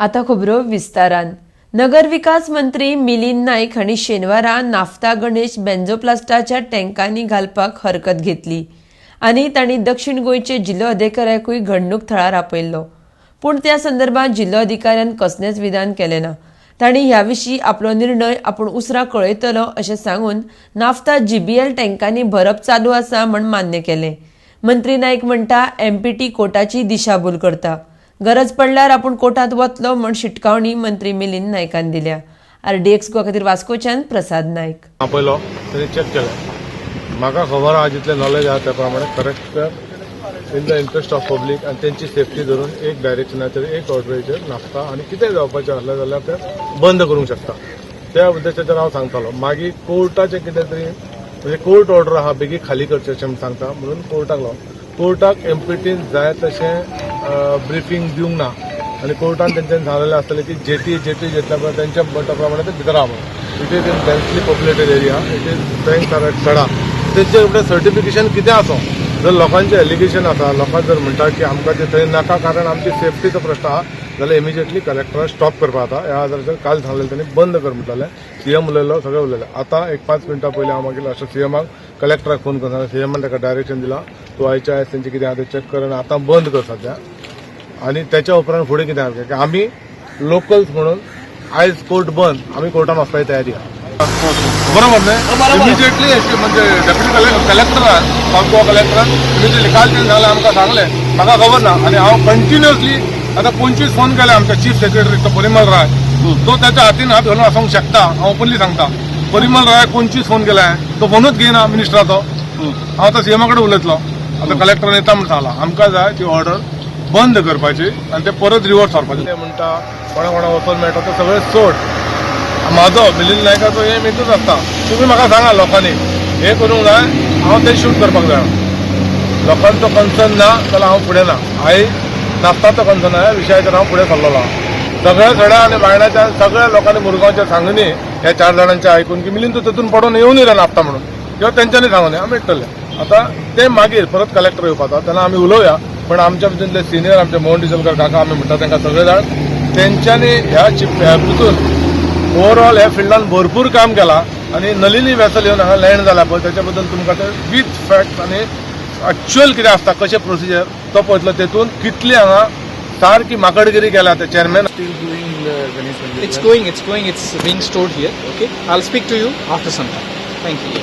आता खबरो विस्तारान। नगर विकास मंत्री मिलिंद नाईक हांणी शेनवारा नाफ्ता गणेश बेंझोप्लास्टाच्या टँकांनी घालपाक हरकत घेतली आनी तांणी दक्षिण गोंयचे जिल्लो अधिकाऱ्याकूय घडणूक थळार आपयल्लो। पूण त्या संदर्भात जिल्लो अधिकाऱ्यान कसलेंच विधान केलें ना। तांणी ह्या विशीं आपलो निर्णय आपूण उसरां कळयतलो अशें सांगून नाफ्ता GBL टँकांनी भरप चालू आसा म्हण मान्य केलें। मंत्री नाईक म्हणटा MPT कोर्टाची दिशाभूल करता। गरज पडल्यार आपूण कोर्टात वतलो म्हण शिटकावणी मंत्री मिलिंद नायकान दिल्या। RDXGOA खातीर वास्कोच्यान प्रसाद नायक। आपयलो ताणी चेक केलें। म्हाका खबर आहा जितलें नॉलेज आहा त्या प्रमाणे correct in the interest of public आनी तेंची सेफ्टी धरून एक डायरेक्शनाचेर एक ऑर्डरीचेर नाफ्ता आनी कितेंय जावपाचें आसलें जाल्यार ते बंद करूंक शकता। त्या उद्देशाचेर हांव सांगतालो। मागीर कोर्टाचें कितें तरी म्हणजे कोर्ट ऑर्डर आहा बेगी खाली करचें अशें म्हूण सांगता म्हणून कोर्टाक लावन कोर्टाक MPTन जाय तशें ब्रिफींग दिवंक ना आनी कोर्टान तेंच्यांनी सांगलेलें आसतलें की जेटी घेतल्या पळय तेंच्या म्हणटा प्रमाणे ते भितर आहा म्हणून। It is in densely populated area, it is banks are at सडा। तेंचे कडेन सर्टिफिकेशन कितें आसो जर लोकांचें एलिगेशन आसा, लोकांक जर म्हणटा की आमकां ते थंय नाका कारण आमची सेफ्टीचो प्रश्न आहा जाल्यार इमिजिएटली कलेक्टरान स्टॉप करपाक जाता। ह्या आदाराचेर काल सांगलेलें त्यांनी बंद कर म्हणटाले। CM उलयलो, सगळे उलयले। आतां एक 5 मिनटां पयलीं हांव मागीर अशें CMाक कलेक्टराक फोन करता। CMान ताका डायरेक्शन दिलां तूं आयच्या आयज तेंचें कितें आहा तें चेक कर आनी आतां बंद कर सद्या। आनी तेच्या उपरांत फुडें कितें आहा की आमी लोकल्स म्हणून आयज कोर्ट बंद, आमी कोर्टान वचपाची तयारी आहा। बरोबर न्ही? इमिजिएटली म्हणजे डेप्युटी कलेक्टरान गोवा कलेक्टरान इमिजिएटली काल तेणें सांगलें आमकां सांगलें म्हाका खबर ना आनी हांव कंटिन्युअसली आतां 25 फोन केले आमच्या चीफ सेक्रेटरी तो परिमल राय, तो त्याच्या हातीन हात घालून आसूंक शकता। हांव ओपनली सांगता परिमल राय 25 फोन केले तो फोनूच घेयना मिनिस्टराचो। हांव आतां CMा कडेन उलयतलो। आतां कलेक्टरान येता म्हूण सांगलां आमकां जाय ती ऑर्डर बंद करपाची आनी ते परत रिवर्स व्हरपाचें। ते म्हणटा कोणा वचोन मेळटा ते सगळें सोड। म्हाजो मिलिंद नायकाचो एम एकूच आसता, तुमी म्हाका सांगा लोकांनी हें करूंक जाय, हांव तें शूट करपाक जाय। लोकांचो कन्सर्न ना जाल्यार हांव फुडें ना। आयज नाफ्ताचो कन्सर्न ह्या विशयाचेर हांव फुडें सरलेलो आहा। सगळ्या सड्या आनी बायणाच्या सगळ्या लोकांनी मुरगांवच्या सांगनी ह्या 4 जाणांचे आयकून की मिलिंद तूं तेतून पडून येवन येयला नाफ्ता म्हणून किंवा तेंच्यांनी सांगून आमी येतले। आतां ते मागीर परत कलेक्टर येवपाचो तेन्ना आमी उलोवया। पण आमच्या भितरले सिनियर आमचे मोहन डिसलकर काका आमी म्हणटा तांकां सगळे जाण तेंच्यांनी ह्या हितून ओवरऑल ह्या फिल्डान भरपूर काम केलां आनी नलिनी वेसल येवन हांगा लँड जाला पळय त्याच्या बद्दल तुमकां ते विथ फॅक्ट आनी एक्च्युअल कितें आसता कशें प्रोसिजर तो पळयतलो। तेतून कितली हांगा सारकी माकडगिरी केल्या ते chairman. It's going. It's being stored here. Okay. I'll speak to you after some time. Thank you.